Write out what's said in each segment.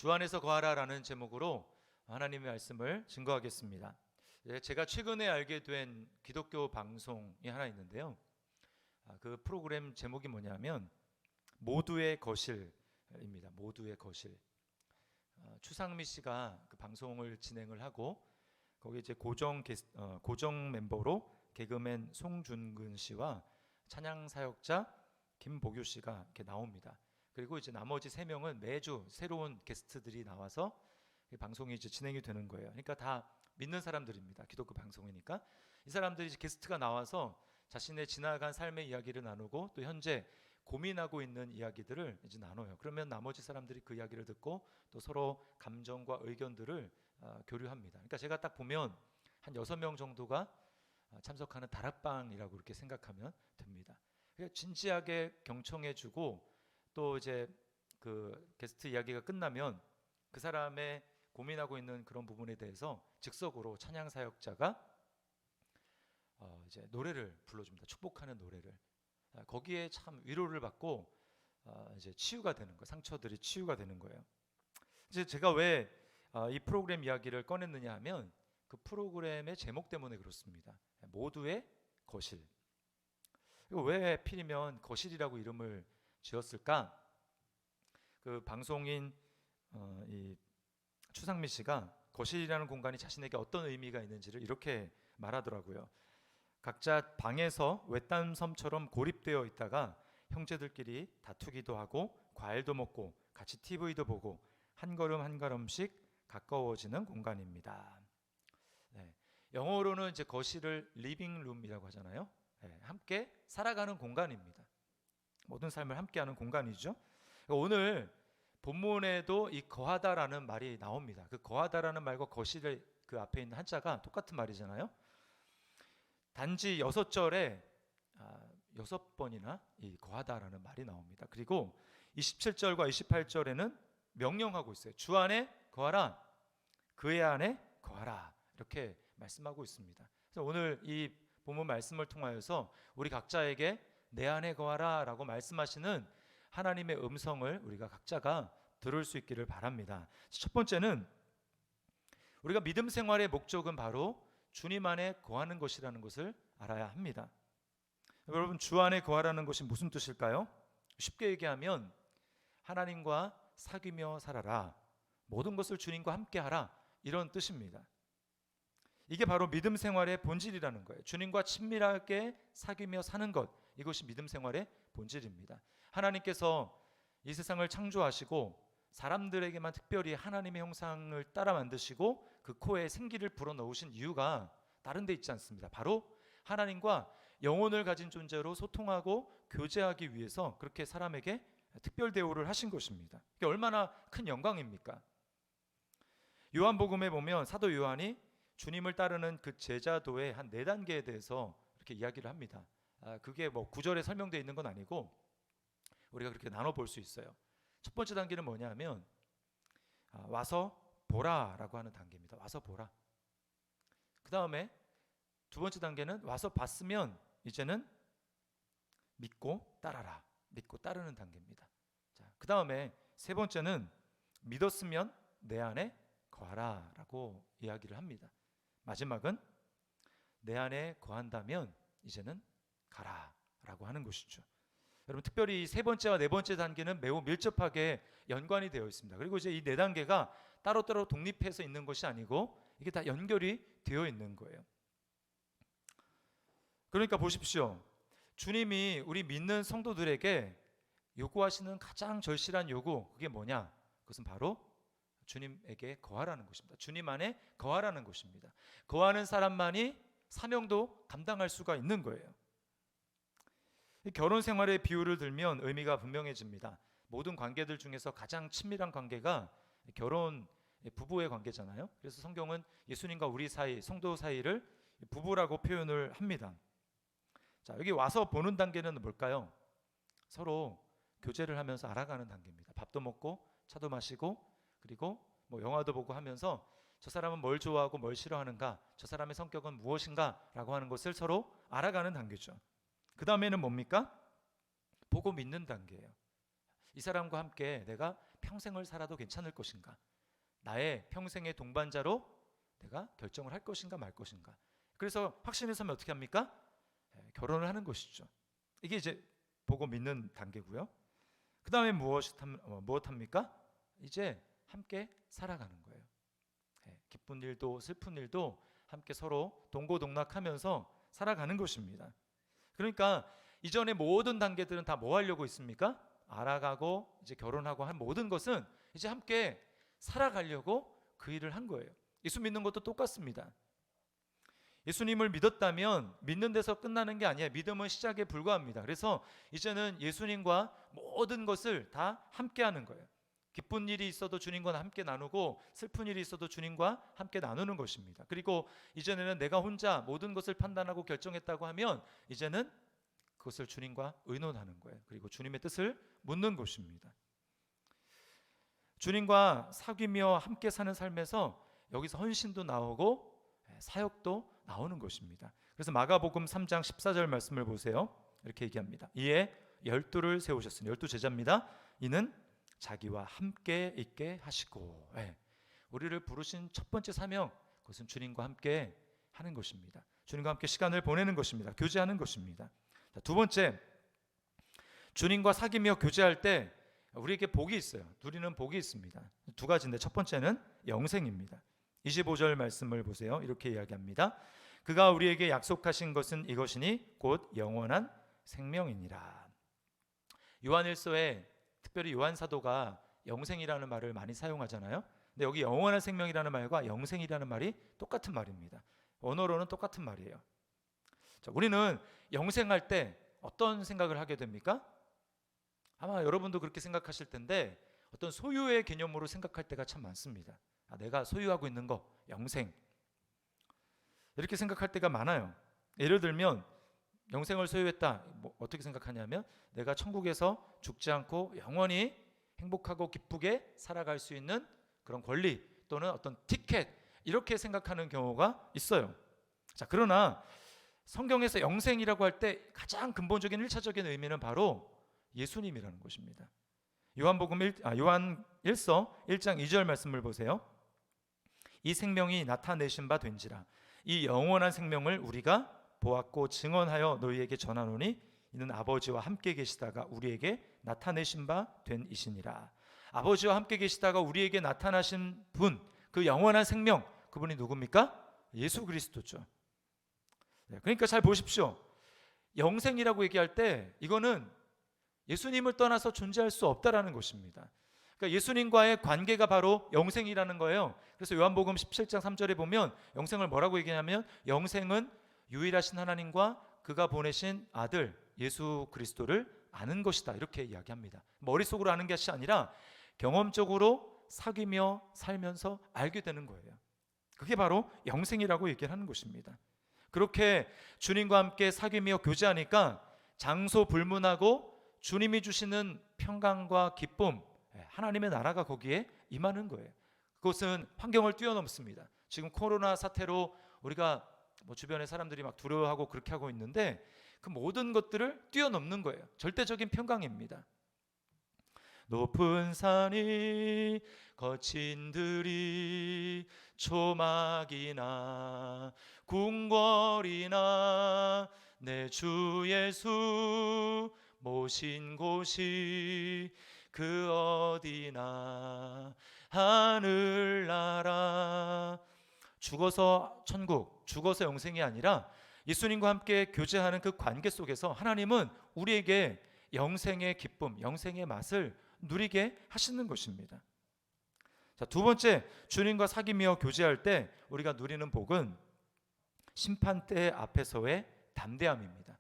주 안에서 거하라라는 제목으로 하나님의 말씀을 증거하겠습니다. 제가 최근에 알게 된 기독교 방송이 하나 있는데요. 그 프로그램 제목이 뭐냐면 모두의 거실입니다. 모두의 거실. 추상미 씨가 그 방송을 진행을 하고 거기 이제 고정 멤버로 개그맨 송준근 씨와 찬양 사역자 김보규 씨가 이렇게 나옵니다. 그리고 이제 나머지 3명은 매주 새로운 게스트들이 나와서 방송이 이제 진행이 되는 거예요. 그러니까 다 믿는 사람들입니다. 기독교 방송이니까 이 사람들이 이제 게스트가 나와서 자신의 지나간 삶의 이야기를 나누고 또 현재 고민하고 있는 이야기들을 이제 나눠요. 그러면 나머지 사람들이 그 이야기를 듣고 또 서로 감정과 의견들을 교류합니다. 그러니까 제가 딱 보면 한 6명 정도가 참석하는 다락방이라고 이렇게 생각하면 됩니다. 진지하게 경청해주고 또 이제 그 게스트 이야기가 끝나면 그 사람의 고민하고 있는 그런 부분에 대해서 즉석으로 찬양 사역자가 이제 노래를 불러줍니다. 축복하는 노래를. 거기에 참 위로를 받고 이제 치유가 되는 거예요. 상처들이 치유가 되는 거예요. 이제 제가 왜 이 프로그램 이야기를 꺼냈느냐 하면 그 프로그램의 제목 때문에 그렇습니다. 모두의 거실. 왜 하필이면 거실이라고 이름을 지었을까? 그 방송인 이 추상미 씨가 거실이라는 공간이 자신에게 어떤 의미가 있는지를 이렇게 말하더라고요. 각자 방에서 외딴 섬처럼 고립되어 있다가 형제들끼리 다투기도 하고 과일도 먹고 같이 TV도 보고 한 걸음 한 걸음씩 가까워지는 공간입니다. 네. 영어로는 이제 거실을 리빙룸이라고 하잖아요. 네. 함께 살아가는 공간입니다. 모든 삶을 함께하는 공간이죠. 오늘 본문에도 이 거하다라는 말이 나옵니다. 그 거하다라는 말과 거실의 그 앞에 있는 한자가 똑같은 말이잖아요. 단지 6절에 6번이나 이 거하다라는 말이 나옵니다. 그리고 27절과 28절에는 명령하고 있어요. 주 안에 거하라, 그의 안에 거하라 이렇게 말씀하고 있습니다. 그래서 오늘 이 본문 말씀을 통하여서 우리 각자에게 내 안에 거하라 라고 말씀하시는 하나님의 음성을 우리가 각자가 들을 수 있기를 바랍니다. 첫 번째는 우리가 믿음 생활의 목적은 바로 주님 안에 거하는 것이라는 것을 알아야 합니다. 여러분, 주 안에 거하라는 것이 무슨 뜻일까요? 쉽게 얘기하면 하나님과 사귀며 살아라, 모든 것을 주님과 함께 하라, 이런 뜻입니다. 이게 바로 믿음 생활의 본질이라는 거예요. 주님과 친밀하게 사귀며 사는 것, 이것이 믿음 생활의 본질입니다. 하나님께서 이 세상을 창조하시고 사람들에게만 특별히 하나님의 형상을 따라 만드시고 그 코에 생기를 불어넣으신 이유가 다른 데 있지 않습니다. 바로 하나님과 영혼을 가진 존재로 소통하고 교제하기 위해서 그렇게 사람에게 특별 대우를 하신 것입니다. 이게 얼마나 큰 영광입니까? 요한복음에 보면 사도 요한이 주님을 따르는 그 제자도의 한 4단계에 대해서 이렇게 이야기를 합니다. 그게 뭐 구절에 설명되어 있는 건 아니고 우리가 그렇게 나눠볼 수 있어요. 첫 번째 단계는 뭐냐면 와서 보라라고 하는 단계입니다. 와서 보라. 그 다음에 두 번째 단계는 와서 봤으면 이제는 믿고 따라라. 믿고 따르는 단계입니다. 자, 그 다음에 세 번째는 믿었으면 내 안에 거하라 라고 이야기를 합니다. 마지막은 내 안에 거한다면 이제는 가라 라고 하는 것이죠. 여러분, 특별히 세 번째와 네 번째 단계는 매우 밀접하게 연관이 되어 있습니다. 그리고 이제 이 네 단계가 따로따로 독립해서 있는 것이 아니고 이게 다 연결이 되어 있는 거예요. 그러니까 보십시오. 주님이 우리 믿는 성도들에게 요구하시는 가장 절실한 요구, 그게 뭐냐? 그것은 바로 주님에게 거하라는 것입니다. 주님 안에 거하라는 것입니다. 거하는 사람만이 사명도 감당할 수가 있는 거예요. 결혼 생활의 비유를 들면 의미가 분명해집니다. 모든 관계들 중에서 가장 친밀한 관계가 결혼, 부부의 관계잖아요. 그래서 성경은 예수님과 우리 사이, 성도 사이를 부부라고 표현을 합니다. 자, 여기 와서 보는 단계는 뭘까요? 서로 교제를 하면서 알아가는 단계입니다. 밥도 먹고 차도 마시고 그리고 뭐 영화도 보고 하면서 저 사람은 뭘 좋아하고 뭘 싫어하는가, 저 사람의 성격은 무엇인가 라고 하는 것을 서로 알아가는 단계죠. 그 다음에는 뭡니까? 보고 믿는 단계예요. 이 사람과 함께 내가 평생을 살아도 괜찮을 것인가? 나의 평생의 동반자로 내가 결정을 할 것인가 말 것인가? 그래서 확신을 서면 어떻게 합니까? 결혼을 하는 것이죠. 이게 이제 보고 믿는 단계고요. 그 다음에 무엇 합니까? 이제 함께 살아가는 거예요. 기쁜 일도 슬픈 일도 함께 서로 동고동락하면서 살아가는 것입니다. 그러니까 이전의 모든 단계들은 다 뭐 하려고 있습니까? 알아가고 이제 결혼하고 한 모든 것은 이제 함께 살아가려고 그 일을 한 거예요. 예수 믿는 것도 똑같습니다. 예수님을 믿었다면 믿는 데서 끝나는 게 아니에요. 믿음은 시작에 불과합니다. 그래서 이제는 예수님과 모든 것을 다 함께 하는 거예요. 기쁜 일이 있어도 주님과 함께 나누고 슬픈 일이 있어도 주님과 함께 나누는 것입니다. 그리고 이제는 내가 혼자 모든 것을 판단하고 결정했다고 하면 이제는 그것을 주님과 의논하는 거예요. 그리고 주님의 뜻을 묻는 것입니다. 주님과 사귀며 함께 사는 삶에서 여기서 헌신도 나오고 사역도 나오는 것입니다. 그래서 마가복음 3장 14절 말씀을 보세요. 이렇게 얘기합니다. 이에 12를 세우셨으니 12 제자입니다. 이는 자기와 함께 있게 하시고, 우리를 부르신 첫 번째 사명, 그것은 주님과 함께 하는 것입니다. 주님과 함께 시간을 보내는 것입니다. 교제하는 것입니다. 자, 두 번째, 주님과 사귀며 교제할 때 우리에게 복이 있어요. 누리는 복이 있습니다. 두 가지인데 첫 번째는 영생입니다. 25절 말씀을 보세요. 이렇게 이야기합니다. 그가 우리에게 약속하신 것은 이것이니 곧 영원한 생명이니라. 요한일서에 특별히 요한 사도가 영생이라는 말을 많이 사용하잖아요. 근데 여기 영원한 생명이라는 말과 영생이라는 말이 똑같은 말입니다. 언어로는 똑같은 말이에요. 자, 우리는 영생할 때 어떤 생각을 하게 됩니까? 아마 여러분도 그렇게 생각하실 텐데 어떤 소유의 개념으로 생각할 때가 참 많습니다. 내가 소유하고 있는 거, 영생, 이렇게 생각할 때가 많아요. 예를 들면 영생을 소유했다, 어떻게 생각하냐면 내가 천국에서 죽지 않고 영원히 행복하고 기쁘게 살아갈 수 있는 그런 권리 또는 어떤 티켓, 이렇게 생각하는 경우가 있어요. 자, 그러나 성경에서 영생이라고 할 때 가장 근본적인 1차적인 의미는 바로 예수님이라는 것입니다. 요한 1서 1장 2절 말씀을 보세요. 이 생명이 나타내신 바 된지라. 이 영원한 생명을 우리가 보았고 증언하여 너희에게 전하노니 이는 아버지와 함께 계시다가 우리에게 나타내신 바 된 이시니라. 아버지와 함께 계시다가 우리에게 나타나신 분, 그 영원한 생명, 그분이 누굽니까? 예수 그리스도죠. 그러니까 잘 보십시오. 영생이라고 얘기할 때 이거는 예수님을 떠나서 존재할 수 없다라는 것입니다. 그러니까 예수님과의 관계가 바로 영생이라는 거예요. 그래서 요한복음 17장 3절에 보면 영생을 뭐라고 얘기하냐면 영생은 유일하신 하나님과 그가 보내신 아들 예수 그리스도를 아는 것이다, 이렇게 이야기합니다. 머릿속으로 아는 것이 아니라 경험적으로 사귀며 살면서 알게 되는 거예요. 그게 바로 영생이라고 얘기를 하는 것입니다. 그렇게 주님과 함께 사귀며 교제하니까 장소 불문하고 주님이 주시는 평강과 기쁨, 하나님의 나라가 거기에 임하는 거예요. 그것은 환경을 뛰어넘습니다. 지금 코로나 사태로 우리가 주변에 사람들이 막 두려워하고 그렇게 하고 있는데 그 모든 것들을 뛰어넘는 거예요. 절대적인 평강입니다. 높은 산이 거친 들이 초막이나 궁궐이나 내 주 예수 모신 곳이 그 어디나 하늘나라. 죽어서 천국, 죽어서 영생이 아니라 예수님과 함께 교제하는 그 관계 속에서 하나님은 우리에게 영생의 기쁨, 영생의 맛을 누리게 하시는 것입니다. 자, 두 번째, 주님과 사귀며 교제할 때 우리가 누리는 복은 심판대 앞에서의 담대함입니다.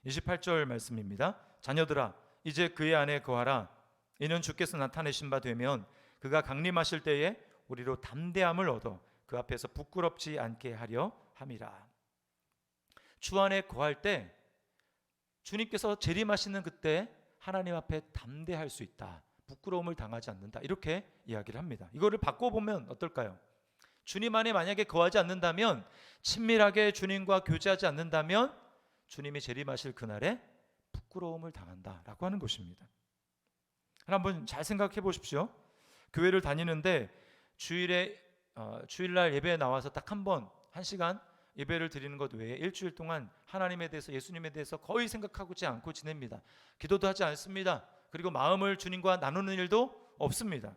28절 말씀입니다. 자녀들아 이제 그의 안에 거하라. 이는 주께서 나타내신 바 되면 그가 강림하실 때에 우리로 담대함을 얻어 그 앞에서 부끄럽지 않게 하려 함이라. 주 안에 거할 때 주님께서 재림하시는 그때 하나님 앞에 담대할 수 있다, 부끄러움을 당하지 않는다, 이렇게 이야기를 합니다. 이거를 바꿔보면 어떨까요? 주님 안에 만약에 거하지 않는다면, 친밀하게 주님과 교제하지 않는다면 주님이 재림하실 그날에 부끄러움을 당한다라고 하는 것입니다. 한번 잘 생각해 보십시오. 교회를 다니는데 주일날 예배에 나와서 딱 한 번, 1시간 예배를 드리는 것 외에 일주일 동안 하나님에 대해서, 예수님에 대해서 거의 생각하지 않고 지냅니다. 기도도 하지 않습니다. 그리고 마음을 주님과 나누는 일도 없습니다.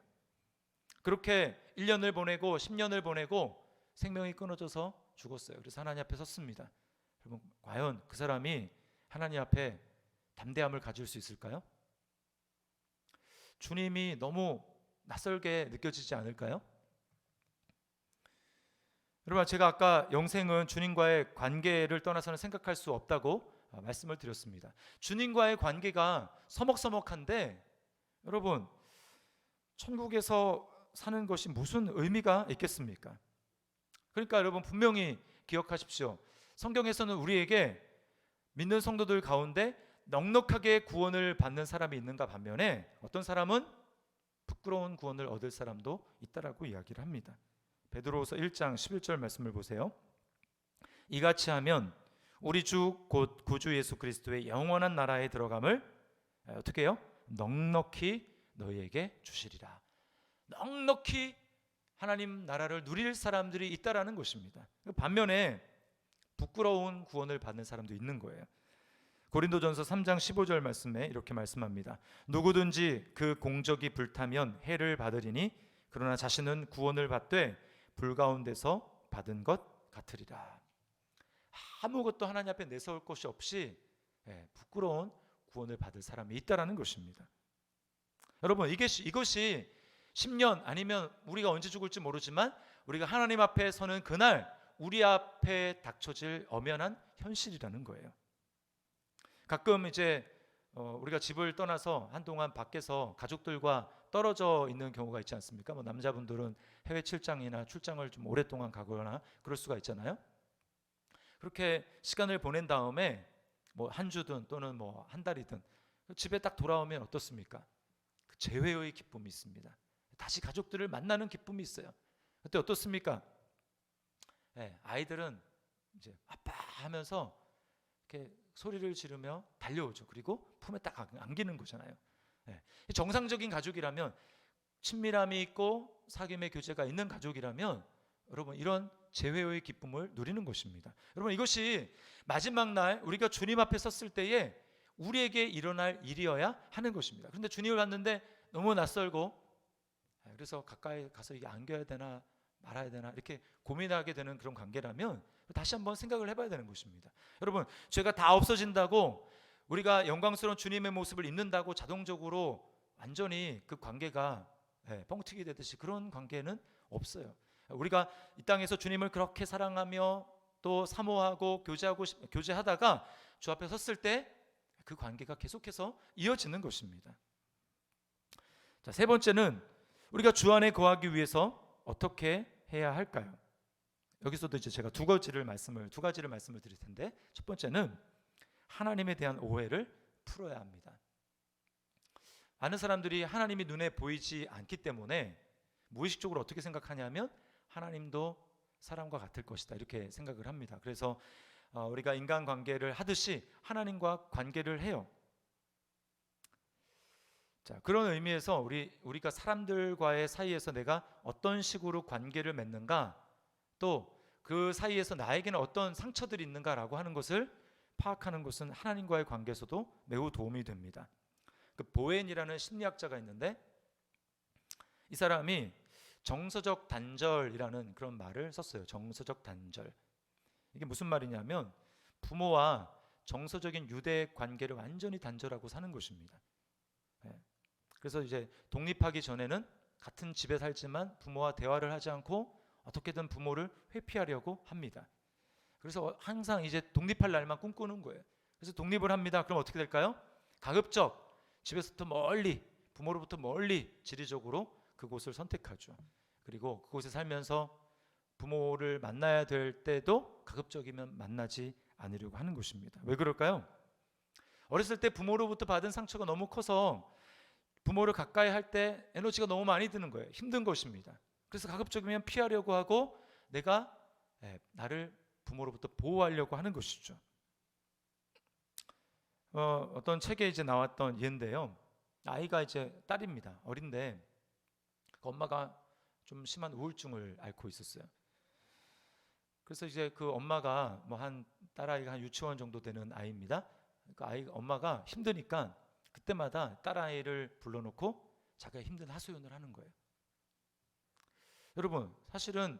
그렇게 1년을 보내고 10년을 보내고 생명이 끊어져서 죽었어요. 그래서 하나님 앞에 섰습니다. 여러분, 과연 그 사람이 하나님 앞에 담대함을 가질 수 있을까요? 주님이 너무 낯설게 느껴지지 않을까요? 여러분, 제가 아까 영생은 주님과의 관계를 떠나서는 생각할 수 없다고 말씀을 드렸습니다. 주님과의 관계가 서먹서먹한데 여러분, 천국에서 사는 것이 무슨 의미가 있겠습니까? 그러니까 여러분, 분명히 기억하십시오. 성경에서는 우리에게 믿는 성도들 가운데 넉넉하게 구원을 받는 사람이 있는가 반면에 어떤 사람은 부끄러운 구원을 얻을 사람도 있다라고 이야기를 합니다. 베드로후서 1장 11절 말씀을 보세요. 이같이 하면 우리 주 곧 구주 예수 그리스도의 영원한 나라에 들어감을 어떻게 해요? 넉넉히 너희에게 주시리라. 넉넉히 하나님 나라를 누릴 사람들이 있다라는 것입니다. 반면에 부끄러운 구원을 받는 사람도 있는 거예요. 고린도전서 3장 15절 말씀에 이렇게 말씀합니다. 누구든지 그 공적이 불타면 해를 받으리니 그러나 자신은 구원을 받되 불 가운데서 받은 것 같으리라. 아무것도 하나님 앞에 내세울 것이 없이 부끄러운 구원을 받을 사람이 있다라는 것입니다. 여러분, 이것이 10년 아니면 우리가 언제 죽을지 모르지만 우리가 하나님 앞에 서는 그날 우리 앞에 닥쳐질 엄연한 현실이라는 거예요. 가끔 이제 우리가 집을 떠나서 한동안 밖에서 가족들과 떨어져 있는 경우가 있지 않습니까? 뭐 남자분들은 해외 출장이나 출장을 좀 오랫동안 가거나 그럴 수가 있잖아요. 그렇게 시간을 보낸 다음에 뭐 한 주든 또는 뭐 한 달이든 집에 딱 돌아오면 어떻습니까? 그 재회의 기쁨이 있습니다. 다시 가족들을 만나는 기쁨이 있어요. 그때 어떻습니까? 아이들은 이제 아빠 하면서 이렇게 소리를 지르며 달려오죠. 그리고 품에 딱 안기는 거잖아요. 정상적인 가족이라면, 친밀함이 있고 사귐의 교제가 있는 가족이라면 여러분, 이런 재회의 기쁨을 누리는 것입니다. 여러분, 이것이 마지막 날 우리가 주님 앞에 섰을 때에 우리에게 일어날 일이어야 하는 것입니다. 그런데 주님을 봤는데 너무 낯설고 그래서 가까이 가서 이게 안겨야 되나 말아야 되나 이렇게 고민하게 되는 그런 관계라면 다시 한번 생각을 해봐야 되는 것입니다. 여러분, 죄가 다 없어진다고 우리가 영광스러운 주님의 모습을 입는다고 자동적으로 완전히 그 관계가 뻥튀기 되듯이 그런 관계는 없어요. 우리가 이 땅에서 주님을 그렇게 사랑하며 또 사모하고 교제하다가 주 앞에 섰을 때 그 관계가 계속해서 이어지는 것입니다. 자, 세 번째는 우리가 주 안에 거하기 위해서 어떻게 해야 할까요? 여기서도 이제 제가 두 가지를 말씀을 드릴 텐데, 첫 번째는 하나님에 대한 오해를 풀어야 합니다. 많은 사람들이 하나님이 눈에 보이지 않기 때문에 무의식적으로 어떻게 생각하냐면 하나님도 사람과 같을 것이다 이렇게 생각을 합니다. 그래서 우리가 인간관계를 하듯이 하나님과 관계를 해요. 자, 그런 의미에서 우리가 사람들과의 사이에서 내가 어떤 식으로 관계를 맺는가, 또 그 사이에서 나에게는 어떤 상처들이 있는가라고 하는 것을 파악하는 것은 하나님과의 관계에서도 매우 도움이 됩니다. 그 보엔이라는 심리학자가 있는데 이 사람이 정서적 단절이라는 그런 말을 썼어요. 정서적 단절. 이게 무슨 말이냐면 부모와 정서적인 유대 관계를 완전히 단절하고 사는 것입니다. 그래서 이제 독립하기 전에는 같은 집에 살지만 부모와 대화를 하지 않고 어떻게든 부모를 회피하려고 합니다. 그래서 항상 이제 독립할 날만 꿈꾸는 거예요. 그래서 독립을 합니다. 그럼 어떻게 될까요? 가급적 집에서부터 멀리, 부모로부터 멀리 지리적으로 그곳을 선택하죠. 그리고 그곳에 살면서 부모를 만나야 될 때도 가급적이면 만나지 않으려고 하는 것입니다. 왜 그럴까요? 어렸을 때 부모로부터 받은 상처가 너무 커서 부모를 가까이 할 때 에너지가 너무 많이 드는 거예요. 힘든 것입니다. 그래서 가급적이면 피하려고 하고 내가 나를 부모로부터 보호하려고 하는 것이죠. 어떤 책에 이제 나왔던 예인데요. 아이가 이제 딸입니다. 어린데 그 엄마가 좀 심한 우울증을 앓고 있었어요. 그래서 이제 그 엄마가 뭐 한 딸아이가 한 유치원 정도 되는 아이입니다. 그 아이 엄마가 힘드니까 그때마다 딸아이를 불러놓고 자기가 힘든 하소연을 하는 거예요. 여러분, 사실은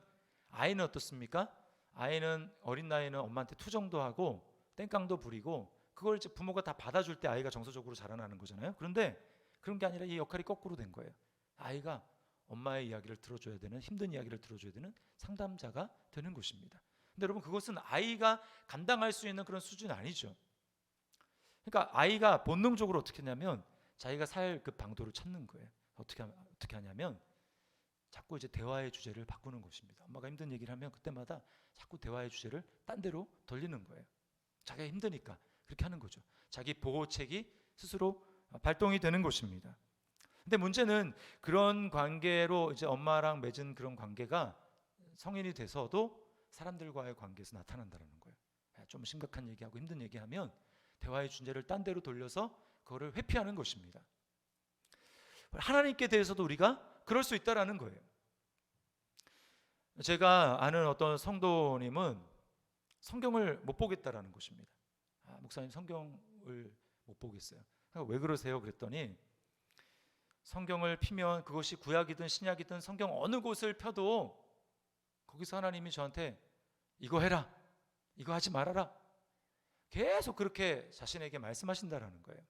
아이는 어떻습니까? 아이는 어린 나이에는 엄마한테 투정도 하고 땡깡도 부리고 그걸 이제 부모가 다 받아줄 때 아이가 정서적으로 자라나는 거잖아요. 그런데 그런 게 아니라 이 역할이 거꾸로 된 거예요. 아이가 엄마의 이야기를 들어줘야 되는, 힘든 이야기를 들어줘야 되는 상담자가 되는 것입니다. 근데 여러분, 그것은 아이가 감당할 수 있는 그런 수준이 아니죠. 그러니까 아이가 본능적으로 어떻게 하냐면 자기가 살 그 방도를 찾는 거예요. 어떻게 하냐면 자꾸 이제 대화의 주제를 바꾸는 것입니다. 엄마가 힘든 얘기를 하면 그때마다 자꾸 대화의 주제를 딴 데로 돌리는 거예요. 자기가 힘드니까 그렇게 하는 거죠. 자기 보호책이 스스로 발동이 되는 것입니다. 근데 문제는 그런 관계로 이제 엄마랑 맺은 그런 관계가 성인이 돼서도 사람들과의 관계에서 나타난다는 거예요. 좀 심각한 얘기하고 힘든 얘기하면 대화의 주제를 딴 데로 돌려서 그거를 회피하는 것입니다. 하나님께 대해서도 우리가 그럴 수 있다라는 거예요. 제가 아는 어떤 성도님은 성경을 못 보겠다라는 것입니다. 목사님, 성경을 못 보겠어요. 왜 그러세요? 그랬더니 성경을 피면 그것이 구약이든 신약이든 성경 어느 곳을 펴도 거기서 하나님이 저한테 이거 해라, 이거 하지 말아라, 계속 그렇게 자신에게 말씀하신다라는 거예요.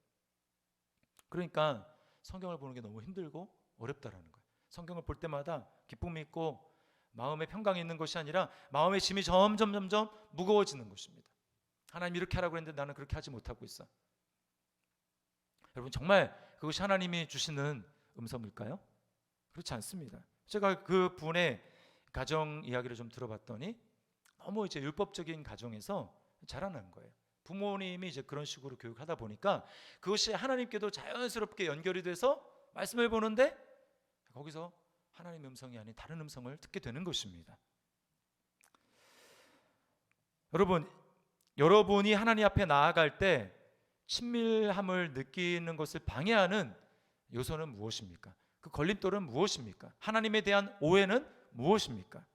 그러니까 성경을 보는 게 너무 힘들고 어렵다라는 거예요. 성경을 볼 때마다 기쁨이 있고 마음의 평강이 있는 것이 아니라 마음의 짐이 점점 무거워지는 것입니다. 하나님 이렇게 하라고 했는데 나는 그렇게 하지 못하고 있어. 여러분, 정말 그것이 하나님이 주시는 음성일까요? 그렇지 않습니다. 제가 그 분의 가정 이야기를 좀 들어봤더니 너무 이제 율법적인 가정에서 자라난 거예요. 부모님이 이제 그런 식으로 교육하다 보니까 그것이 하나님께도 자연스럽게 연결이 돼서 말씀을 보는데 거기서 하나님의 음성이 아닌 다른 음성을 듣게 되는 것입니다. 여러분이 하나님 앞에 나아갈 때 친밀함을 느끼는 것을 방해하는 요소는 무엇입니까? 그 걸림돌은 무엇입니까? 하나님에 대한 오해는 무엇입니까?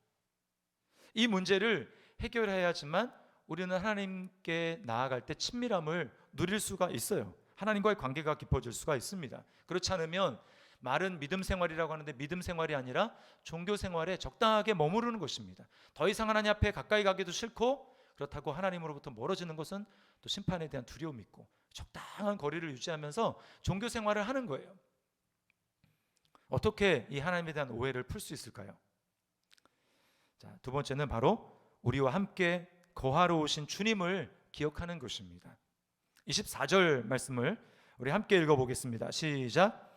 이 문제를 해결해야지만 우리는 하나님께 나아갈 때 친밀함을 누릴 수가 있어요. 하나님과의 관계가 깊어질 수가 있습니다. 그렇지 않으면 말은 믿음 생활이라고 하는데 믿음 생활이 아니라 종교 생활에 적당하게 머무르는 것입니다. 더 이상 하나님 앞에 가까이 가기도 싫고, 그렇다고 하나님으로부터 멀어지는 것은 또 심판에 대한 두려움이 있고, 적당한 거리를 유지하면서 종교 생활을 하는 거예요. 어떻게 이 하나님에 대한 오해를 풀 수 있을까요? 자, 두 번째는 바로 우리와 함께 거하러 오신 주님을 기억하는 것입니다. 24절 말씀을 우리 함께 읽어보겠습니다. 시작.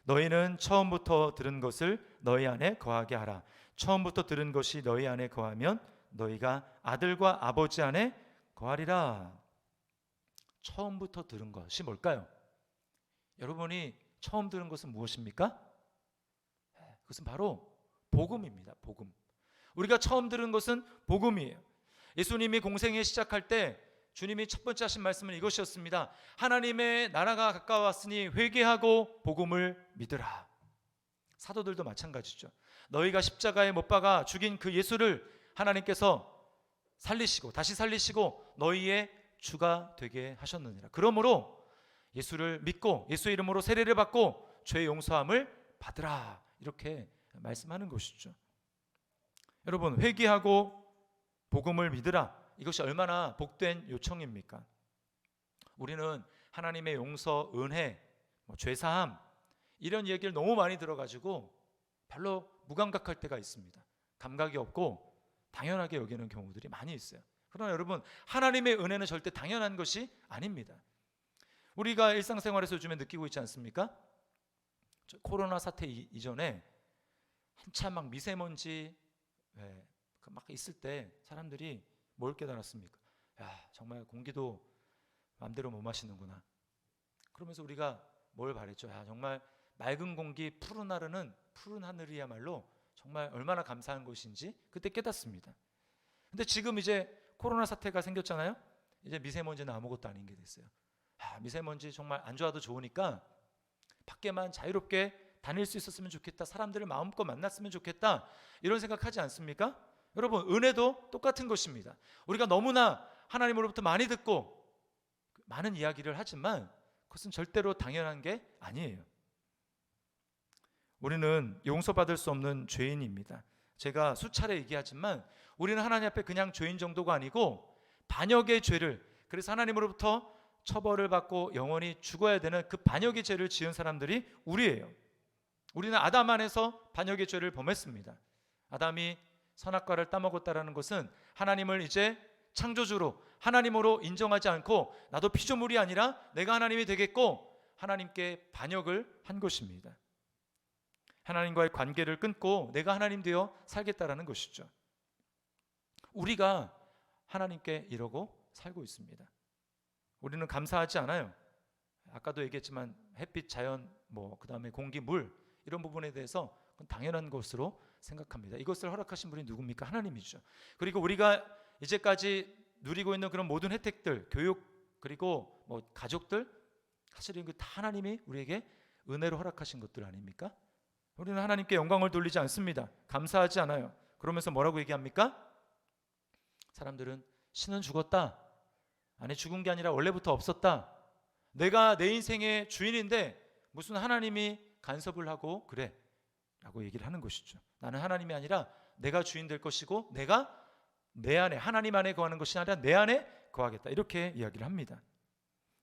너희는 처음부터 들은 것을 너희 안에 거하게 하라. 처음부터 들은 것이 너희 안에 거하면 너희가 아들과 아버지 안에 거하리라. 처음부터 들은 것이 뭘까요? 여러분이 처음 들은 것은 무엇입니까? 그것은 바로 복음입니다. 복음. 우리가 처음 들은 것은 복음이에요. 예수님이 공생애 시작할 때 주님이 첫 번째 하신 말씀은 이것이었습니다. 하나님의 나라가 가까웠으니 회개하고 복음을 믿으라. 사도들도 마찬가지죠. 너희가 십자가에 못 박아 죽인 그 예수를 하나님께서 살리시고 다시 살리시고 너희의 주가 되게 하셨느니라. 그러므로 예수를 믿고 예수의 이름으로 세례를 받고 죄의 용서함을 받으라. 이렇게 말씀하는 것이죠. 여러분, 회개하고 복음을 믿으라. 이것이 얼마나 복된 요청입니까? 우리는 하나님의 용서, 은혜, 죄사함 이런 얘기를 너무 많이 들어가지고 별로 무감각할 때가 있습니다. 감각이 없고 당연하게 여기는 경우들이 많이 있어요. 그러나 여러분, 하나님의 은혜는 절대 당연한 것이 아닙니다. 우리가 일상생활에서 요즘에 느끼고 있지 않습니까? 코로나 사태 이전에 한참 막 미세먼지 막 있을 때 사람들이 뭘 깨달았습니까? 야, 정말 공기도 마음대로 못 마시는구나. 그러면서 우리가 뭘 바랬죠? 야, 정말 맑은 공기, 푸른 하늘이야말로 정말 얼마나 감사한 것인지 그때 깨닫습니다. 근데 지금 이제 코로나 사태가 생겼잖아요. 이제 미세먼지는 아무것도 아닌 게 됐어요. 야, 미세먼지 정말 안 좋아도 좋으니까 밖에만 자유롭게 다닐 수 있었으면 좋겠다. 사람들을 마음껏 만났으면 좋겠다. 이런 생각하지 않습니까? 여러분, 은혜도 똑같은 것입니다. 우리가 너무나 하나님으로부터 많이 듣고 많은 이야기를 하지만 그것은 절대로 당연한 게 아니에요. 우리는 용서받을 수 없는 죄인입니다. 제가 수차례 얘기하지만 우리는 하나님 앞에 그냥 죄인 정도가 아니고 반역의 죄를, 그래서 하나님으로부터 처벌을 받고 영원히 죽어야 되는 그 반역의 죄를 지은 사람들이 우리예요. 우리는 아담 안에서 반역의 죄를 범했습니다. 아담이 선악과를 따먹었다라는 것은 하나님을 이제 창조주로, 하나님으로 인정하지 않고 나도 피조물이 아니라 내가 하나님이 되겠고 하나님께 반역을 한 것입니다. 하나님과의 관계를 끊고 내가 하나님 되어 살겠다라는 것이죠. 우리가 하나님께 이러고 살고 있습니다. 우리는 감사하지 않아요. 아까도 얘기했지만 햇빛, 자연, 그다음에 공기, 물 이런 부분에 대해서 그건 당연한 것으로 생각합니다. 이것을 허락하신 분이 누굽니까? 하나님이죠. 그리고 우리가 이제까지 누리고 있는 그런 모든 혜택들, 교육, 그리고 가족들, 사실은 다 하나님이 우리에게 은혜로 허락하신 것들 아닙니까? 우리는 하나님께 영광을 돌리지 않습니다. 감사하지 않아요. 그러면서 뭐라고 얘기합니까? 사람들은 신은 죽었다. 아니, 죽은 게 아니라 원래부터 없었다. 내가 내 인생의 주인인데 무슨 하나님이 간섭을 하고 그래 라고 얘기를 하는 것이죠. 나는 하나님이 아니라 내가 주인 될 것이고 내가 내 안에, 하나님 안에 거하는 것이 아니라 내 안에 거하겠다, 이렇게 이야기를 합니다.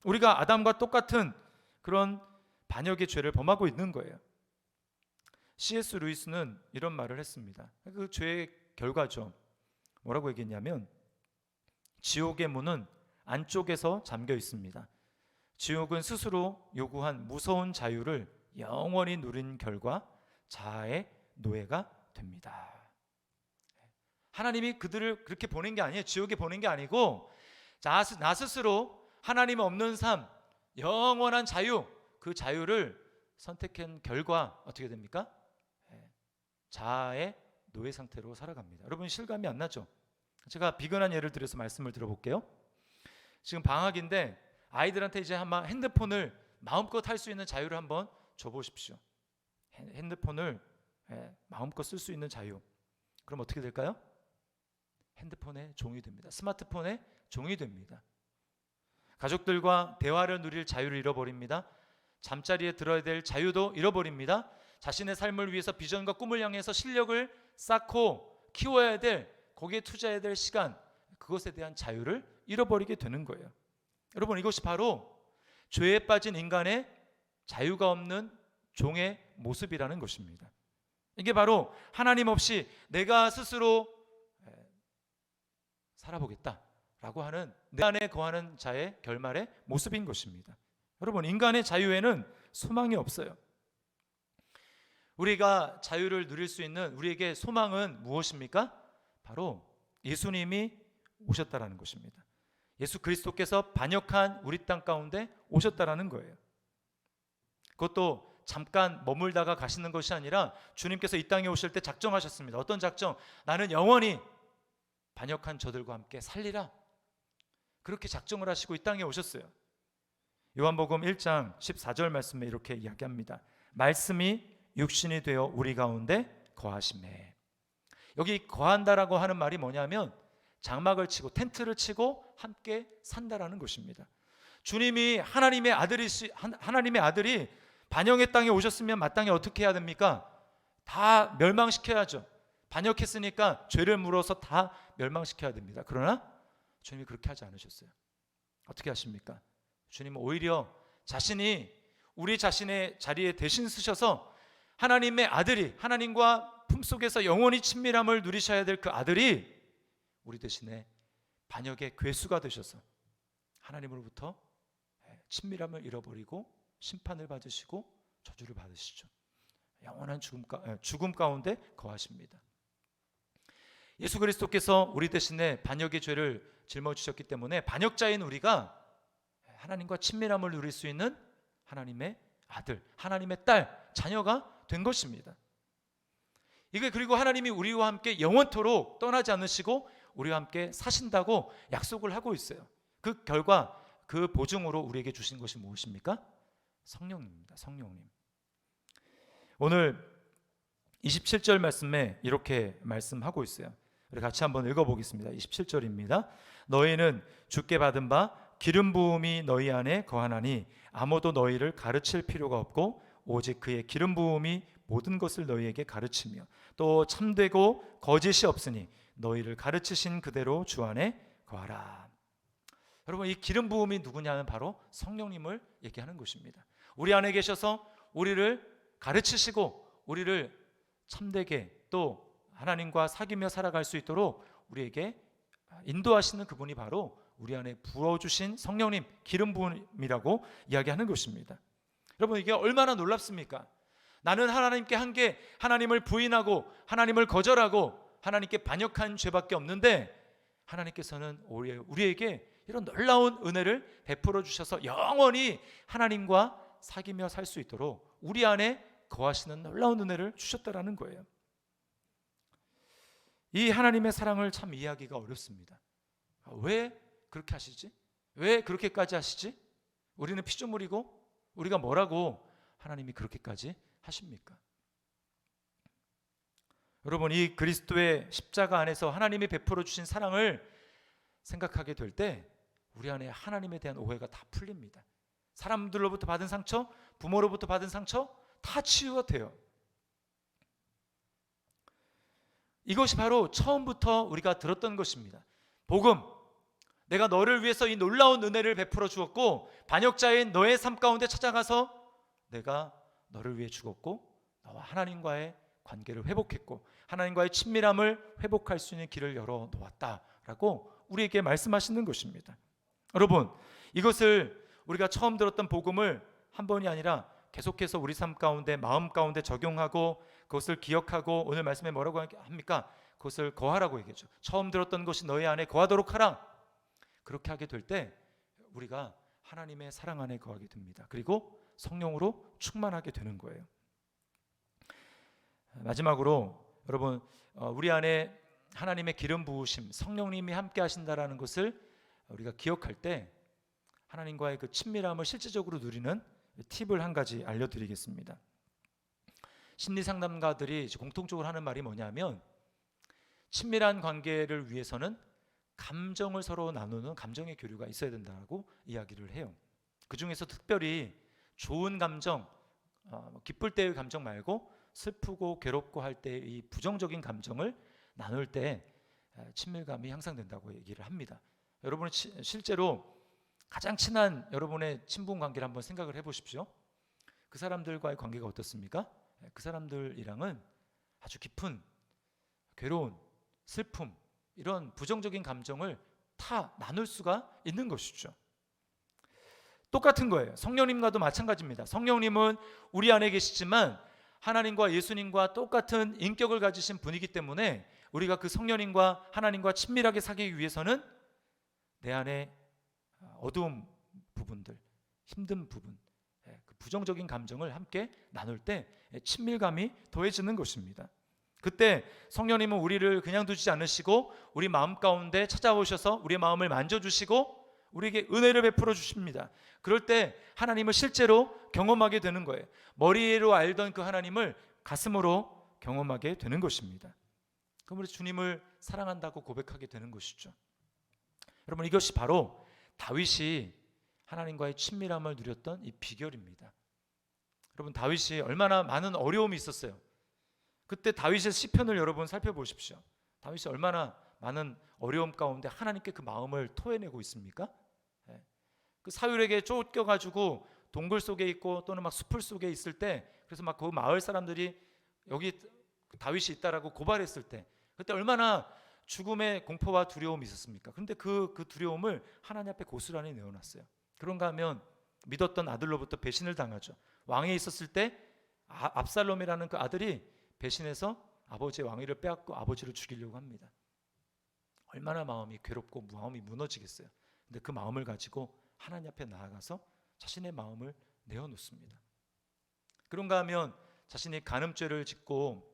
우리가 아담과 똑같은 그런 반역의 죄를 범하고 있는 거예요. C.S. 루이스는 이런 말을 했습니다. 그 죄의 결과죠. 뭐라고 얘기했냐면 지옥의 문은 안쪽에서 잠겨 있습니다. 지옥은 스스로 요구한 무서운 자유를 영원히 누린 결과 자아의 노예가 됩니다. 하나님이 그들을 그렇게 보낸 게 아니에요. 지옥에 보낸 게 아니고 나 스스로 하나님 없는 삶, 영원한 자유, 그 자유를 선택한 결과 어떻게 됩니까? 자아의 노예 상태로 살아갑니다. 여러분, 실감이 안 나죠? 제가 비근한 예를 들어서 말씀을 들어볼게요. 지금 방학인데 아이들한테 이제 한번 핸드폰을 마음껏 할 수 있는 자유를 한번 줘보십시오. 핸드폰을 마음껏 쓸 수 있는 자유. 그럼 어떻게 될까요? 핸드폰의 종이 됩니다. 스마트폰의 종이 됩니다. 가족들과 대화를 누릴 자유를 잃어버립니다. 잠자리에 들어야 될 자유도 잃어버립니다. 자신의 삶을 위해서 비전과 꿈을 향해서 실력을 쌓고 키워야 될, 거기에 투자해야 될 시간, 그것에 대한 자유를 잃어버리게 되는 거예요. 여러분, 이것이 바로 죄에 빠진 인간의 자유가 없는 종의 모습이라는 것입니다. 이게 바로 하나님 없이 내가 스스로 살아보겠다라고 하는 내 안에 거하는 자의 결말의 모습인 것입니다. 여러분, 인간의 자유에는 소망이 없어요. 우리가 자유를 누릴 수 있는 우리에게 소망은 무엇입니까? 바로 예수님이 오셨다라는 것입니다. 예수 그리스도께서 반역한 우리 땅 가운데 오셨다라는 거예요. 그것도 잠깐 머물다가 가시는 것이 아니라 주님께서 이 땅에 오실 때 작정하셨습니다. 어떤 작정? 나는 영원히 반역한 저들과 함께 살리라. 그렇게 작정을 하시고 이 땅에 오셨어요. 요한복음 1장 14절 말씀에 이렇게 이야기합니다. 말씀이 육신이 되어 우리 가운데 거하시매. 여기 거한다라고 하는 말이 뭐냐면 장막을 치고 텐트를 치고 함께 산다라는 것입니다. 주님이 하나님의 아들이 반역의 땅에 오셨으면 마땅히 어떻게 해야 됩니까? 다 멸망시켜야죠. 반역했으니까 죄를 물어서 다 멸망시켜야 됩니다. 그러나 주님이 그렇게 하지 않으셨어요. 어떻게 하십니까? 주님은 오히려 자신이 우리 자신의 자리에 대신 쓰셔서 하나님의 아들이, 하나님과 품속에서 영원히 친밀함을 누리셔야 될 그 아들이 우리 대신에 반역의 괴수가 되셔서 하나님으로부터 친밀함을 잃어버리고 심판을 받으시고 저주를 받으시죠. 영원한 죽음 가운데 거하십니다. 예수 그리스도께서 우리 대신에 반역의 죄를 짊어지셨기 때문에 반역자인 우리가 하나님과 친밀함을 누릴 수 있는 하나님의 아들, 하나님의 딸, 자녀가 된 것입니다. 이게 그리고 하나님이 우리와 함께 영원토록 떠나지 않으시고 우리와 함께 사신다고 약속을 하고 있어요. 그 결과, 그 보증으로 우리에게 주신 것이 무엇입니까? 성령님입니다. 성령님. 오늘 27절 말씀에 이렇게 말씀하고 있어요. 우리 같이 한번 읽어보겠습니다. 27절입니다. 너희는 주께 받은 바 기름 부음이 너희 안에 거하나니 아무도 너희를 가르칠 필요가 없고 오직 그의 기름 부음이 모든 것을 너희에게 가르치며 또 참되고 거짓이 없으니 너희를 가르치신 그대로 주 안에 거하라. 여러분, 이 기름 부음이 누구냐면 바로 성령님을 얘기하는 것입니다. 우리 안에 계셔서 우리를 가르치시고 우리를 참되게 또 하나님과 사귀며 살아갈 수 있도록 우리에게 인도하시는 그분이 바로 우리 안에 부어주신 성령님, 기름 부음이라고 이야기하는 것입니다. 여러분, 이게 얼마나 놀랍습니까? 나는 하나님께 한 게 하나님을 부인하고 하나님을 거절하고 하나님께 반역한 죄밖에 없는데 하나님께서는 우리에게 이런 놀라운 은혜를 베풀어 주셔서 영원히 하나님과 사귀며 살 수 있도록 우리 안에 거하시는 놀라운 은혜를 주셨다라는 거예요. 이 하나님의 사랑을 참 이해하기가 어렵습니다. 왜 그렇게 하시지? 왜 그렇게까지 하시지? 우리는 피조물이고 우리가 뭐라고 하나님이 그렇게까지 하십니까? 여러분, 이 그리스도의 십자가 안에서 하나님이 베풀어 주신 사랑을 생각하게 될 때 우리 안에 하나님에 대한 오해가 다 풀립니다. 사람들로부터 받은 상처, 부모로부터 받은 상처 다 치유가 돼요. 이것이 바로 처음부터 우리가 들었던 것입니다. 복음, 내가 너를 위해서 이 놀라운 은혜를 베풀어 주었고 반역자인 너의 삶 가운데 찾아가서 내가 너를 위해 죽었고 너와 하나님과의 관계를 회복했고 하나님과의 친밀함을 회복할 수 있는 길을 열어 놓았다라고 우리에게 말씀하시는 것입니다. 여러분, 이것을 우리가 처음 들었던 복음을 한 번이 아니라 계속해서 우리 삶 가운데 마음 가운데 적용하고 그것을 기억하고 오늘 말씀에 뭐라고 합니까? 그것을 거하라고 얘기하죠. 처음 들었던 것이 너희 안에 거하도록 하라. 그렇게 하게 될 때 우리가 하나님의 사랑 안에 거하게 됩니다. 그리고 성령으로 충만하게 되는 거예요. 마지막으로 여러분, 우리 안에 하나님의 기름 부으심, 성령님이 함께 하신다라는 것을 우리가 기억할 때 하나님과의 그 친밀함을 실질적으로 누리는 팁을 한 가지 알려드리겠습니다. 심리상담가들이 공통적으로 하는 말이 뭐냐면 친밀한 관계를 위해서는 감정을 서로 나누는 감정의 교류가 있어야 된다고 이야기를 해요. 그 중에서 특별히 좋은 감정, 기쁠 때의 감정 말고 슬프고 괴롭고 할 때 이 부정적인 감정을 나눌 때 친밀감이 향상된다고 얘기를 합니다. 여러분은 실제로 가장 친한 여러분의 친분 관계를 한번 생각을 해보십시오. 그 사람들과의 관계가 어떻습니까? 그 사람들이랑은 아주 깊은 괴로운, 슬픔, 이런 부정적인 감정을 다 나눌 수가 있는 것이죠. 똑같은 거예요. 성령님과도 마찬가지입니다. 성령님은 우리 안에 계시지만 하나님과 예수님과 똑같은 인격을 가지신 분이기 때문에 우리가 그 성령님과 하나님과 친밀하게 사귀기 위해서는 내 안에 어두운 부분들, 힘든 부분, 그 부정적인 감정을 함께 나눌 때 친밀감이 더해지는 것입니다. 그때 성령님은 우리를 그냥 두지 않으시고 우리 마음 가운데 찾아오셔서 우리의 마음을 만져주시고 우리에게 은혜를 베풀어 주십니다. 그럴 때 하나님을 실제로 경험하게 되는 거예요. 머리로 알던 그 하나님을 가슴으로 경험하게 되는 것입니다. 그럼 우리 주님을 사랑한다고 고백하게 되는 것이죠. 여러분, 이것이 바로 다윗이 하나님과의 친밀함을 누렸던 이 비결입니다. 여러분, 다윗이 얼마나 많은 어려움이 있었어요. 그때 다윗의 시편을 여러분 살펴보십시오. 다윗이 얼마나 많은 어려움 가운데 하나님께 그 마음을 토해내고 있습니까? 그 사울에게 쫓겨가지고 동굴 속에 있고 또는 막 숲을 속에 있을 때, 그래서 막 그 마을 사람들이 여기 다윗이 있다라고 고발했을 때 그때 얼마나 죽음의 공포와 두려움이 있었습니까? 그런데 그 두려움을 하나님 앞에 고스란히 내어놨어요. 그런가 하면 믿었던 아들로부터 배신을 당하죠. 왕에 있었을 때 압살롬이라는 그 아들이 배신해서 아버지의 왕위를 빼앗고 아버지를 죽이려고 합니다. 얼마나 마음이 괴롭고 마음이 무너지겠어요. 근데 그 마음을 가지고 하나님 앞에 나아가서 자신의 마음을 내어놓습니다. 그런가 하면 자신이 간음죄를 짓고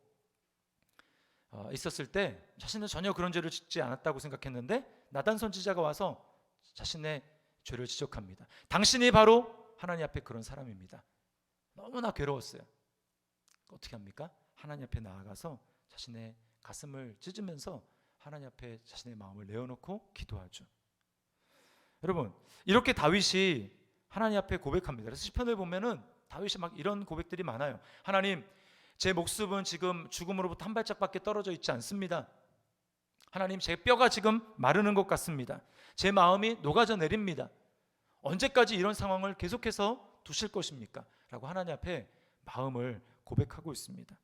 있었을 때 자신은 전혀 그런 죄를 짓지 않았다고 생각했는데 나단 선지자가 와서 자신의 죄를 지적합니다. 당신이 바로 하나님 앞에 그런 사람입니다. 너무나 괴로웠어요. 어떻게 합니까? 하나님 앞에 나아가서 자신의 가슴을 찢으면서 하나님 앞에 자신의 마음을 내어놓고 기도하죠. 여러분, 이렇게 다윗이 하나님 앞에 고백합니다. 그래서 시편을 보면은 다윗이 막 이런 고백들이 많아요. 하나님, 제 목숨은 지금 죽음으로부터 한 발짝밖에 떨어져 있지 않습니다. 하나님, 제 뼈가 지금 마르는 것 같습니다. 제 마음이 녹아져 내립니다. 언제까지 이런 상황을 계속해서 두실 것입니까? 라고 하나님 앞에 마음을 고백하고 있습니다.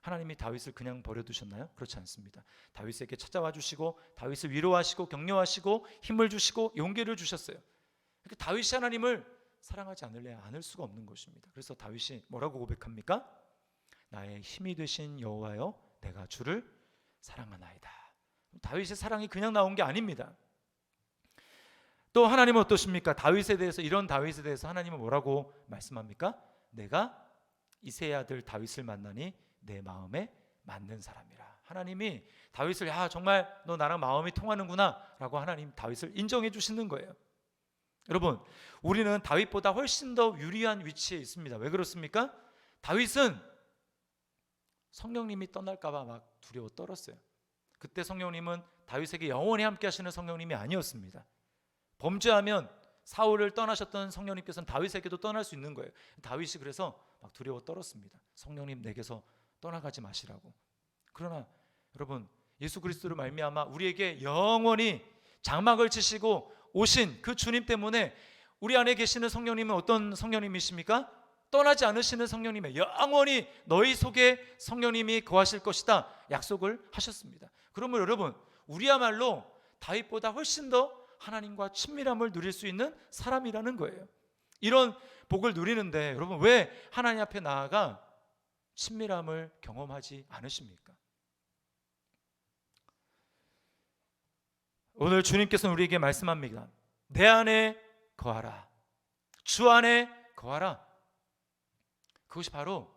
하나님이 다윗을 그냥 버려두셨나요? 그렇지 않습니다. 다윗에게 찾아와 주시고 다윗을 위로하시고 격려하시고 힘을 주시고 용기를 주셨어요. 다윗이 하나님을 사랑하지 않을 수가 없는 것입니다. 그래서 다윗이 뭐라고 고백합니까? 나의 힘이 되신 여호와여, 내가 주를 사랑하나이다. 다윗의 사랑이 그냥 나온 게 아닙니다. 또 하나님은 어떠십니까? 다윗에 대해서, 이런 다윗에 대해서 하나님은 뭐라고 말씀합니까? 내가 이새의 아들 다윗을 만나니 내 마음에 맞는 사람이라. 하나님이 다윗을 정말 너 나랑 마음이 통하는구나 라고 하나님 다윗을 인정해 주시는 거예요. 여러분, 우리는 다윗보다 훨씬 더 유리한 위치에 있습니다. 왜 그렇습니까? 다윗은 성령님이 떠날까 봐 막 두려워 떨었어요. 그때 성령님은 다윗에게 영원히 함께 하시는 성령님이 아니었습니다. 범죄하면 사울을 떠나셨던 성령님께서는 다윗에게도 떠날 수 있는 거예요. 다윗이 그래서 막 두려워 떨었습니다. 성령님 내게서 떠나가지 마시라고. 그러나 여러분, 예수 그리스도로 말미암아 우리에게 영원히 장막을 치시고 오신 그 주님 때문에 우리 안에 계시는 성령님은 어떤 성령님이십니까? 떠나지 않으시는 성령님의 영원히 너희 속에 성령님이 거하실 것이다 약속을 하셨습니다. 그러면 여러분, 우리야말로 다윗보다 훨씬 더 하나님과 친밀함을 누릴 수 있는 사람이라는 거예요. 이런 복을 누리는데 여러분, 왜 하나님 앞에 나아가 친밀함을 경험하지 않으십니까? 오늘 주님께서는 우리에게 말씀합니다. 내 안에 거하라. 주 안에 거하라. 그것이 바로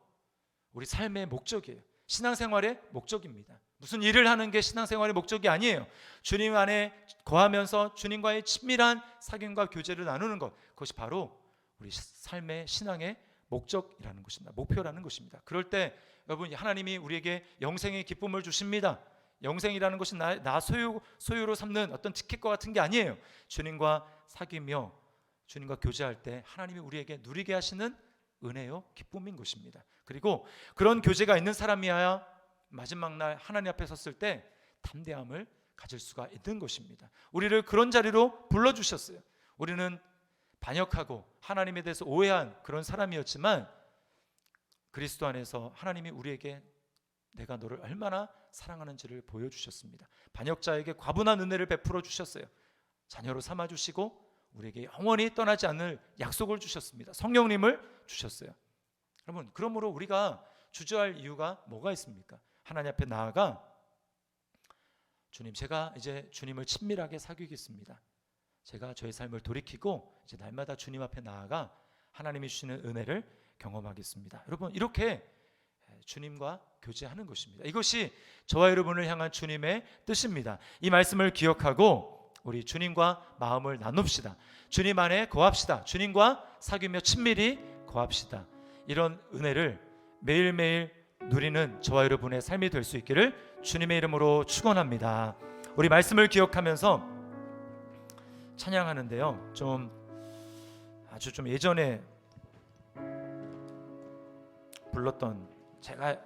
우리 삶의 목적이에요. 신앙생활의 목적입니다. 무슨 일을 하는 게 신앙생활의 목적이 아니에요. 주님 안에 거하면서 주님과의 친밀한 사귐과 교제를 나누는 것, 그것이 바로 우리 삶의 신앙의 목적이라는 것입니다. 목표라는 것입니다. 그럴 때 여러분, 하나님이 우리에게 영생의 기쁨을 주십니다. 영생이라는 것이 나 소유로 삼는 어떤 티켓과 같은 게 아니에요. 주님과 사귀며 주님과 교제할 때 하나님이 우리에게 누리게 하시는 은혜요 기쁨인 것입니다. 그리고 그런 교제가 있는 사람이야 마지막 날 하나님 앞에 섰을 때 담대함을 가질 수가 있는 것입니다. 우리를 그런 자리로 불러주셨어요. 우리는 반역하고 하나님에 대해서 오해한 그런 사람이었지만 그리스도 안에서 하나님이 우리에게 내가 너를 얼마나 사랑하는지를 보여주셨습니다. 반역자에게 과분한 은혜를 베풀어 주셨어요. 자녀로 삼아주시고 우리에게 영원히 떠나지 않을 약속을 주셨습니다. 성령님을 주셨어요. 여러분, 그러므로 우리가 주저할 이유가 뭐가 있습니까? 하나님 앞에 나아가 주님, 제가 이제 주님을 친밀하게 사귀겠습니다. 제가 저의 삶을 돌이키고 이제 날마다 주님 앞에 나아가 하나님이 주시는 은혜를 경험하겠습니다. 여러분, 이렇게 주님과 교제하는 것입니다. 이것이 저와 여러분을 향한 주님의 뜻입니다. 이 말씀을 기억하고 우리 주님과 마음을 나눕시다. 주님 안에 거합시다. 주님과 사귀며 친밀히 거합시다. 이런 은혜를 매일매일 누리는 저와 여러분의 삶이 될 수 있기를 주님의 이름으로 축원합니다. 우리 말씀을 기억하면서 찬양하는데요, 아주 좀 예전에 불렀던, 제가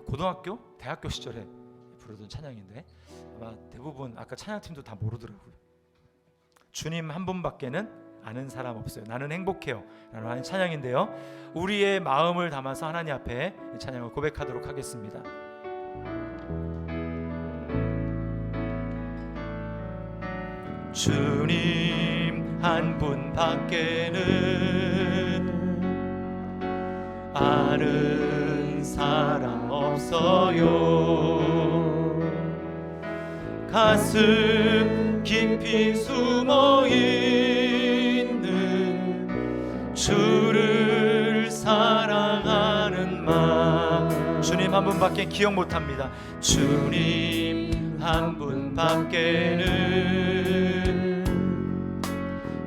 고등학교, 대학교 시절에 부르던 찬양인데 아마 대부분 아까 찬양팀도 다 모르더라고요. 주님 한 분밖에는 아는 사람 없어요. 나는 행복해요 라는 하는 찬양인데요, 우리의 마음을 담아서 하나님 앞에 이 찬양을 고백하도록 하겠습니다. 주님 한 분밖에는 아는 사람 없어요. 가슴 깊이 숨어있는 주를 사랑하는 마음, 주님 한 분밖에 기억 못합니다. 주님 한 분밖에는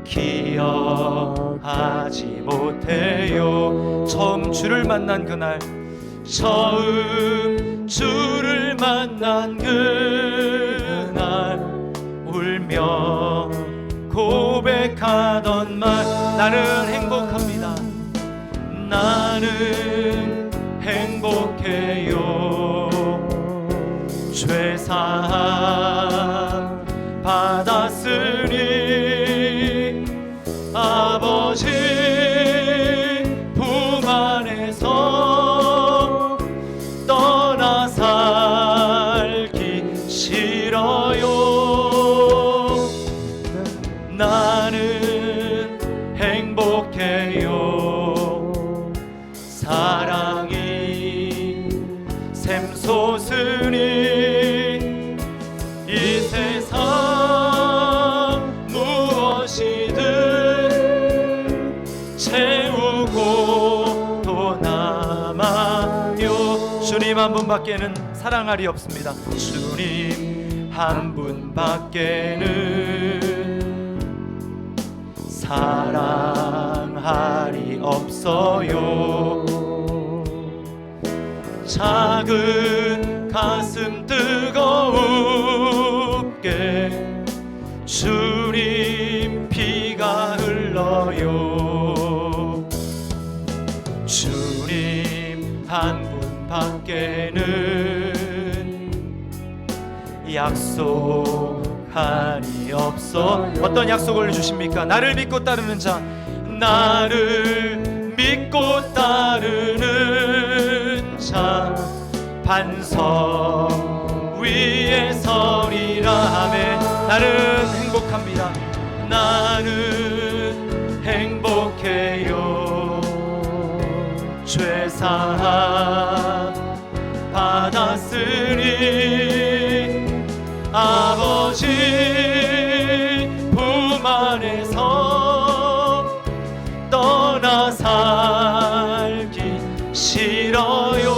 기억하지 하지 못해요. 처음 주를 만난 그날, 처음 주를 만난 그날 울며 고백하던 말, 나는 행복합니다. 나는 행복해요. 죄사함 받았으니 아버지 품 안에서 떠나 살기 싫어요. 나는 행복해요. 사랑이 샘솟으니 이 세상 무엇이든 채우고 또 남아요. 주님 한 분밖에는 사랑할이 없습니다. 주님 한 분밖에는 사랑할이 없어요. 작은 가슴 뜨거우게 주님 피가 흘러요. 주님 한 분밖에는 약속하니 없어. 어떤 약속을 주십니까? 나를 믿고 따르는 자, 나를 믿고 따르는 자 반석 위에 서리라 하매. 나는 행복합니다. 나는 행복해요. 죄사함 받았으니 아버지 품 안에서 떠나 살기 싫어요.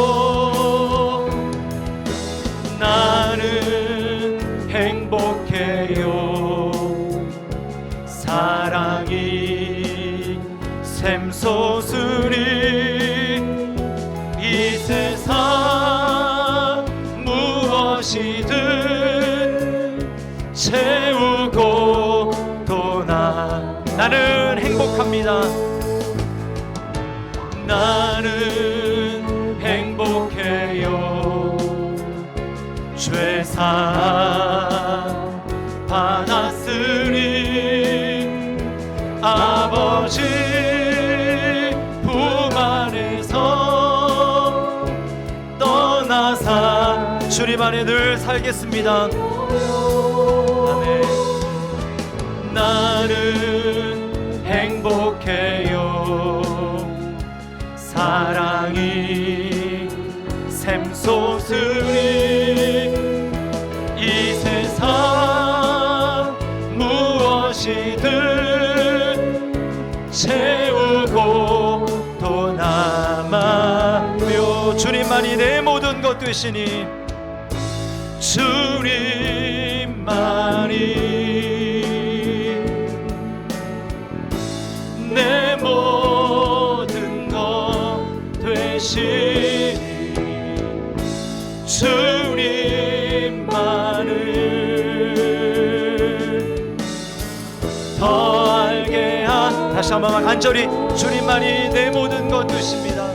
나는 행복해요. 사랑이 샘솟으니 이 세상 무엇이든 채우고 또 나는 행복합니다. 나는 행복해요. 죄사함 받았으니 아버지 품 안에서 떠나사 주님 안에 늘 살겠습니다. 아멘. 나는 행복해요. 사랑이 샘솟으니 이 세상 무엇이든 채우고 또 남아요. 주님만이 내 모든 것 되시니 주님만이 내 모든 것 되시니 주님만을 더 알게 하. 다시 한번 간절히 주님만이 내 모든 것 되십니다.